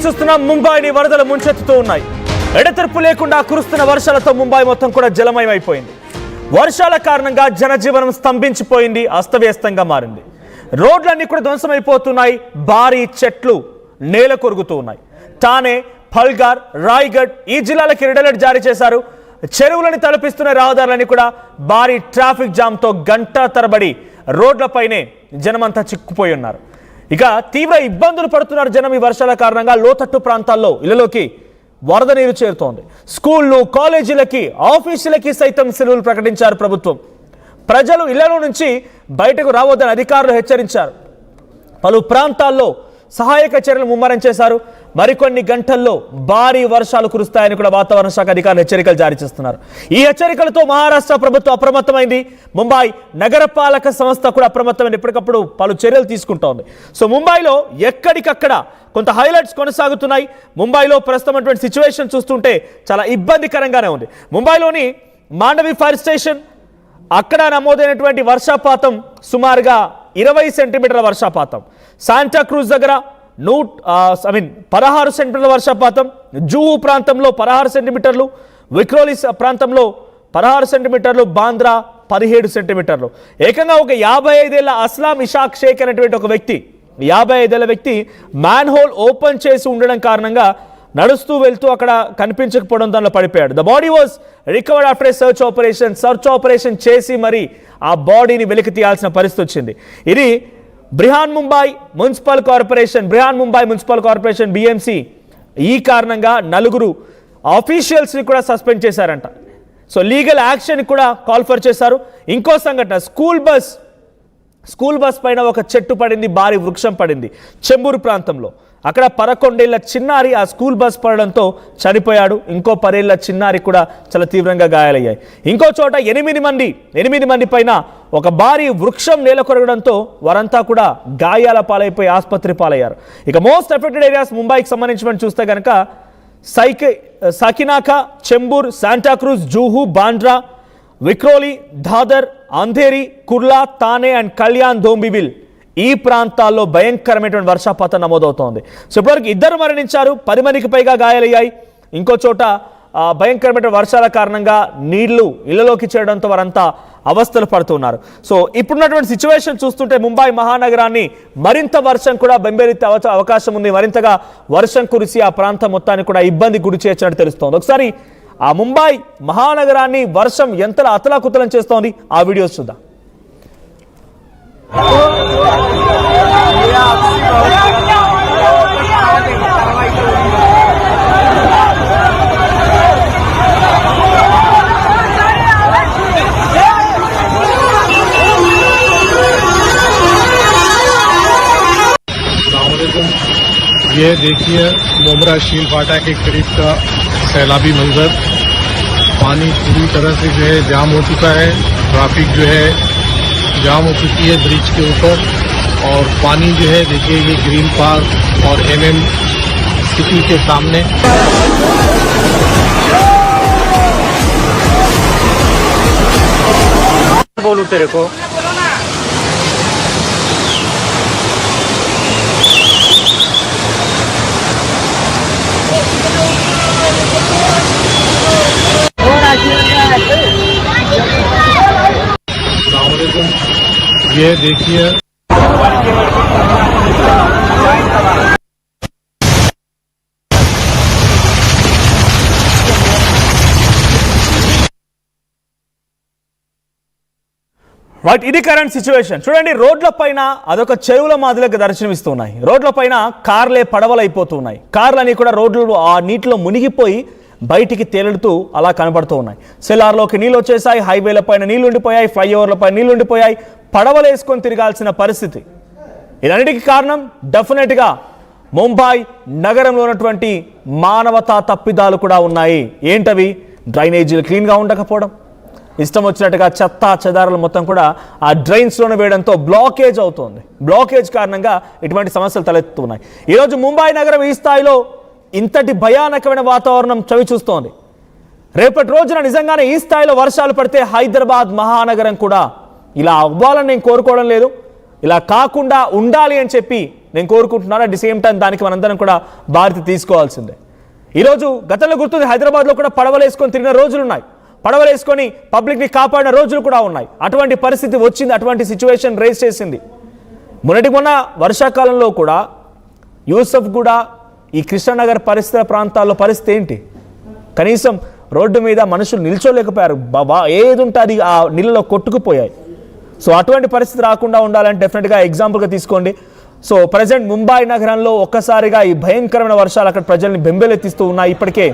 చూస్తున్నాం, ముంబైని వరదలు ముంచెత్తుతూ ఉన్నాయి. ఎడతెరపు లేకుండా కురుస్తున్న వర్షాలతో ముంబై మొత్తం కూడా జలమయమైపోయింది. వర్షాల కారణంగా జనజీవనం స్తంభించిపోయింది, అస్తవ్యస్తంగా మారింది. రోడ్లన్నీ కూడా ధ్వంసమైపోతున్నాయి. భారీ చెట్లు నేల కొరుగుతూ ఉన్నాయి. ఠానే, పల్ఘర్, రాయ్గఢ్ ఈ జిల్లాలకి రెడ్ అలర్ట్ జారీ చేశారు. చెరువులని తలపిస్తున్న రహదారులని కూడా భారీ ట్రాఫిక్ జామ్తో గంట తరబడి రోడ్లపైనే జనమంతా చిక్కుపోయి ఉన్నారు. ఇక తీవ్ర ఇబ్బందులు పడుతున్నారు జనం ఈ వర్షాల కారణంగా. లోతట్టు ప్రాంతాల్లో ఇళ్లలోకి వరద నీరు చేరుతోంది. స్కూళ్ళు, కాలేజీలకి, ఆఫీసులకి సైతం సెలవులు ప్రకటించారు ప్రభుత్వం. ప్రజలు ఇళ్లలో నుంచి బయటకు రావద్దని అధికారులు హెచ్చరించారు. పలు ప్రాంతాల్లో సహాయక చర్యలు ముమ్మరం చేశారు. మరికొన్ని గంటల్లో భారీ వర్షాలు కురుస్తాయని కూడా వాతావరణ శాఖ అధికారులు హెచ్చరికలు జారీ చేస్తున్నారు. ఈ హెచ్చరికలతో మహారాష్ట్ర ప్రభుత్వం అప్రమత్తమైంది. ముంబై నగరపాలక సంస్థ కూడా అప్రమత్తమైంది. ఎప్పటికప్పుడు పలు చర్యలు తీసుకుంటోంది. సో ముంబైలో ఎక్కడికక్కడ కొంత హైలైట్స్ కొనసాగుతున్నాయి. ముంబైలో ప్రస్తుతం సిచ్యువేషన్ చూస్తుంటే చాలా ఇబ్బందికరంగానే ఉంది. ముంబైలోని మాండవి ఫైర్ స్టేషన్ అక్కడ నమోదైనటువంటి వర్షపాతం సుమారుగా 20 సెంటీమీటర్ల వర్షపాతం. శాంటా క్రూజ్ దగ్గర 16 సెంటీమీటర్ల వర్షపాతం. జూహు ప్రాంతంలో 16 సెంటీమీటర్లు, విక్రోలి ప్రాంతంలో 16 సెంటీమీటర్లు, బాంద్రా 17 సెంటీమీటర్లు. ఏకంగా ఒక 55 ఏళ్ల అస్లాం ఇషాక్ షేక్ అనేటువంటి ఒక వ్యక్తి, 55 ఏళ్ల వ్యక్తి మ్యాన్ హోల్ ఓపెన్ చేసి ఉండడం కారణంగా నడుస్తూ వెళ్తూ అక్కడ కనిపించకపోవడం దానిలో పడిపోయాడు. The body was recovered after A search operation చేసి మరి ఆ బాడీని వెలికి తీయాల్సిన పరిస్థితి వచ్చింది. ఇది Brihan Mumbai municipal corporation BMC ఈ కారణంగా 4 ఆఫీషియల్స్ని కూడా సస్పెండ్ చేశారంట. సో లీగల్ యాక్షన్ కూడా కాల్ఫర్ చేశారు. ఇంకో సంఘటన, స్కూల్ బస్ పైన ఒక చెట్టు పడింది, భారీ వృక్షం పడింది చెంబూరు ప్రాంతంలో. అక్కడ 11 ఏళ్ల చిన్నారి ఆ స్కూల్ బస్ పడడంతో చనిపోయాడు. ఇంకో 10 ఏళ్ల చిన్నారి కూడా చాలా తీవ్రంగా గాయాలయ్యాయి. ఇంకో చోట 8 మంది పైన ఒక భారీ వృక్షం నేల కొరగడంతో వారంతా కూడా గాయాల పాలైపోయి ఆసుపత్రి పాలయ్యారు. ఇక మోస్ట్ ఎఫెక్టెడ్ ఏరియాస్ ముంబైకి సంబంధించి చూస్తే కనుక సకినాకా, చెంబూర్, శాంటాక్రూజ్, జూహు, బాంద్రా, విక్రోలి, దాదర్, అంధేరి, కుర్లా, తానే అండ్ కళ్యాణ్ దోంబివిల్ ఈ ప్రాంతాల్లో భయంకరమైనటువంటి వర్షపాతం నమోదవుతోంది. సో ఇప్పటివరకు 2 మరణించారు, 10 మందికి పైగా గాయాలయ్యాయి. ఇంకో చోట భయంకరమైన వర్షాల కారణంగా నీళ్లు ఇళ్లలోకి చేరడంతో వారంతా అవస్థలు పడుతున్నారు. సో ఇప్పుడున్నటువంటి సిచ్యువేషన్ చూస్తుంటే ముంబై మహానగరాన్ని మరింత వర్షం కూడా బెంబేలెత్తే అవకాశం ఉంది. మరింతగా వర్షం కురిసి ఆ ప్రాంతం మొత్తాన్ని కూడా ఇబ్బంది గురి చేసినట్టు తెలుస్తోంది. ఒకసారి ఆ ముంబై మహానగరాన్ని వర్షం ఎంతలా అతలాకుతలం చేస్తోంది ఆ వీడియోస్ చూద్దాం. ये देखिए मोमरा शील फाटा के करीब का सैलाबी मंजर। पानी पूरी तरह से जो है जाम हो चुका है, ट्रैफिक जो है जाम हो चुकी है ब्रिज के ऊपर। और पानी जो है देखिए ये ग्रीन पार्क और MM सिटी के सामने बोलू तेरे को ये देखिए రైట్, ఇది కరెంట్ సిచ్యువేషన్. చూడండి, రోడ్ల పైన అదొక చెరువుల మాదిరిగా దర్శనమిస్తున్నాయి. రోడ్ల పైన కార్లే పడవలైపోతున్నాయి. కార్లన్నీ కూడా రోడ్లు ఆ నీటిలో మునిగిపోయి బయటికి తేలుతూ అలా కనబడుతూ ఉన్నాయి. సెల్లార్లోకి నీళ్ళు వచ్చేసాయి, హైవేల పైన నీళ్లు ఉండిపోయాయి, ఫ్లైఓవర్ల పైన నీళ్లు ఉండిపోయాయి, పడవలు వేసుకొని తిరగాల్సిన పరిస్థితి. ఇదన్నిటికీ కారణం డెఫినెట్గా ముంబై నగరంలో ఉన్నటువంటి మానవతా తప్పిదాలు కూడా ఉన్నాయి. ఏంటవి? డ్రైనేజీలు క్లీన్గా ఉండకపోవడం, ఇష్టం వచ్చినట్టుగా చెత్త చెదారాలు మొత్తం కూడా ఆ డ్రైన్స్లోనే వేయడంతో బ్లాకేజ్ అవుతుంది. బ్లాకేజ్ కారణంగా ఇటువంటి సమస్యలు తలెత్తుతున్నాయి. ఈరోజు ముంబై నగరం ఈ స్థాయిలో ఇంతటి భయానకమైన వాతావరణం చవి చూస్తోంది. రేపటి రోజున నిజంగానే ఈ స్థాయిలో వర్షాలు పడితే హైదరాబాద్ మహానగరం కూడా ఇలా అవ్వాలని నేను కోరుకోవడం లేదు, ఇలా కాకుండా ఉండాలి అని చెప్పి నేను కోరుకుంటున్నాను. అట్ ది సేమ్ టైం దానికి మనందరం కూడా బాధ్యత తీసుకోవాల్సిందే. ఈరోజు గతంలో గుర్తుంది, హైదరాబాద్లో కూడా పడవలు వేసుకొని తిరిగిన రోజులు ఉన్నాయి, పడవలు వేసుకొని పబ్లిక్ని కాపాడిన రోజులు కూడా ఉన్నాయి. అటువంటి పరిస్థితి వచ్చింది, అటువంటి సిచ్యువేషన్ రేస్ చేసింది. మొన్న వర్షాకాలంలో కూడా యూసఫ్ కూడా ఈ కృష్ణానగర్ పరిసర ప్రాంతాల్లో పరిస్థితి ఏంటి? కనీసం రోడ్డు మీద మనుషులు నిల్చోలేకపోయారు, ఏది ఉంటే అది ఆ నీళ్ళలో కొట్టుకుపోయాయి. సో అటువంటి పరిస్థితి రాకుండా ఉండాలంటే డెఫినెట్గా ఎగ్జాంపుల్గా తీసుకోండి. సో ప్రజెంట్ ముంబై నగరంలో ఒక్కసారిగా ఈ భయంకరమైన వర్షాలు అక్కడ ప్రజల్ని బెంబేలెత్తిస్తూ ఉన్నాయి. ఇప్పటికే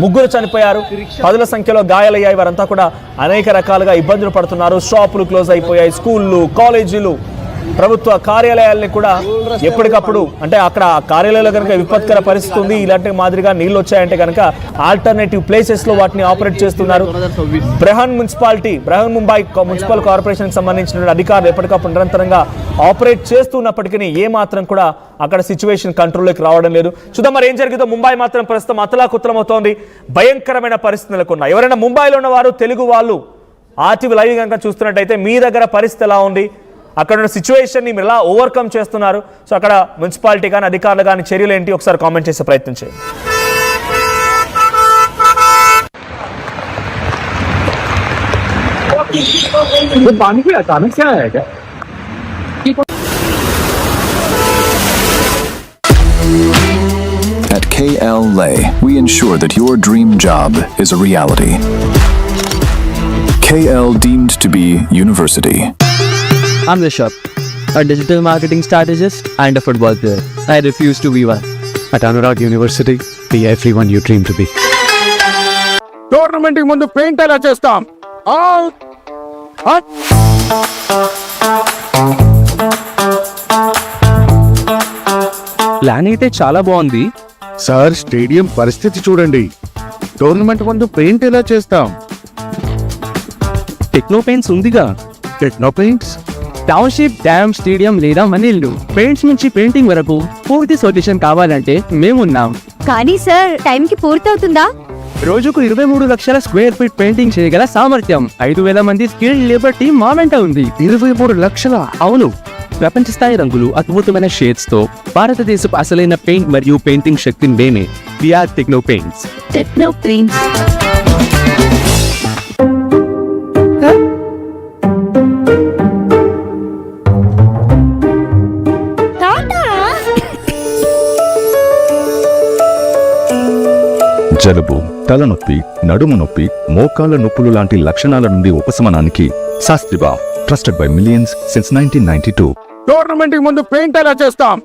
3 చనిపోయారు, 10ల సంఖ్యలో గాయాలయ్యాయి. వారంతా కూడా అనేక రకాలుగా ఇబ్బందులు పడుతున్నారు. షాపులు క్లోజ్ అయిపోయాయి, స్కూళ్ళు, కాలేజీలు, ప్రభుత్వ కార్యాలయాల్ని కూడా ఎప్పటికప్పుడు అంటే అక్కడ కార్యాలయాల్లో కనుక విపత్కర పరిస్థితి ఉంది, ఇలాంటి మాదిరిగా నీళ్ళు వచ్చాయంటే కనుక ఆల్టర్నేటివ్ ప్లేసెస్లో వాటిని ఆపరేట్ చేస్తున్నారు. బృహన్ ముంబై మున్సిపల్ కార్పొరేషన్కి సంబంధించిన అధికారులు ఎప్పటికప్పుడు నిరంతరంగా ఆపరేట్ చేస్తున్నప్పటికీ ఏ మాత్రం కూడా అక్కడ సిచ్యువేషన్ కంట్రోల్లోకి రావడం లేదు. చూద్దాం మరి ఏం జరిగిందో. ముంబై మాత్రం ప్రస్తుతం అతలాకుతలమవుతోంది, భయంకరమైన పరిస్థితులకు ఉన్నాయి. ఎవరైనా ముంబైలో ఉన్నవారు, తెలుగు వాళ్ళు ఆర్టీవీ లైవ్ కనుక చూస్తున్నట్టయితే మీ దగ్గర పరిస్థితి ఎలా ఉంది, అక్కడ ఉన్న సిచ్యువేషన్ని మీరు ఎలా ఓవర్కమ్ చేస్తున్నారు, సో అక్కడ మున్సిపాలిటీ కానీ అధికారులు కానీ చర్యలు ఏంటి ఒకసారి కామెంట్ చేసే ప్రయత్నం చేయండి. At KL Lay, we ensure that your dream job is a reality. KL deemed to be university. I'm Rishabh, a digital marketing strategist and a football player. I refuse to be one. At Anurag University, be everyone you dream to be. Tournament ముందు paint ఎలా చేస్తాం? Plan అయితే చాలా బాగుంది. Sir, stadium పరిస్థితి చూడండి. Tournament ముందు paint ఎలా చేస్తాం? టెక్నో పెయింట్స్ ఉందిగా. Techno paints? Township, dam, stadium లేదా మనీళ్ళు, పెయింట్స్ నుంచి పెయింటింగ్ వరకు పూర్తి సొల్యూషన్ కావాలంటే మేమున్నాం. కానీ సార్, టైంకి పూర్తవుతుందా? రోజుకు 23 లక్షల స్క్వేర్ ఫీట్ పెయింటింగ్ చేయగల సామర్థ్యం, 5,000 మంది స్కిల్డ్ లేబర్ టీం మా వెంట ఉంది. 23 లక్షల? అవును, ప్రపంచ స్థాయి రంగులు, అద్భుతమైన షేడ్స్ తో భారతదేశపు అసలైన పెయింట్ మరియు పెయింటింగ్ శక్తిని మేమే. We are Techno Paints. Techno Paints. జలుబు, తలనొప్పి, నడుము నొప్పి, మోకాళ్ల నొప్పులు లాంటి లక్షణాల నుండి ఉపశమనానికి శాస్త్రిబా, trusted by millions since 1992. Tournament ముందు పెయింట్ ఎలా చేస్తాం?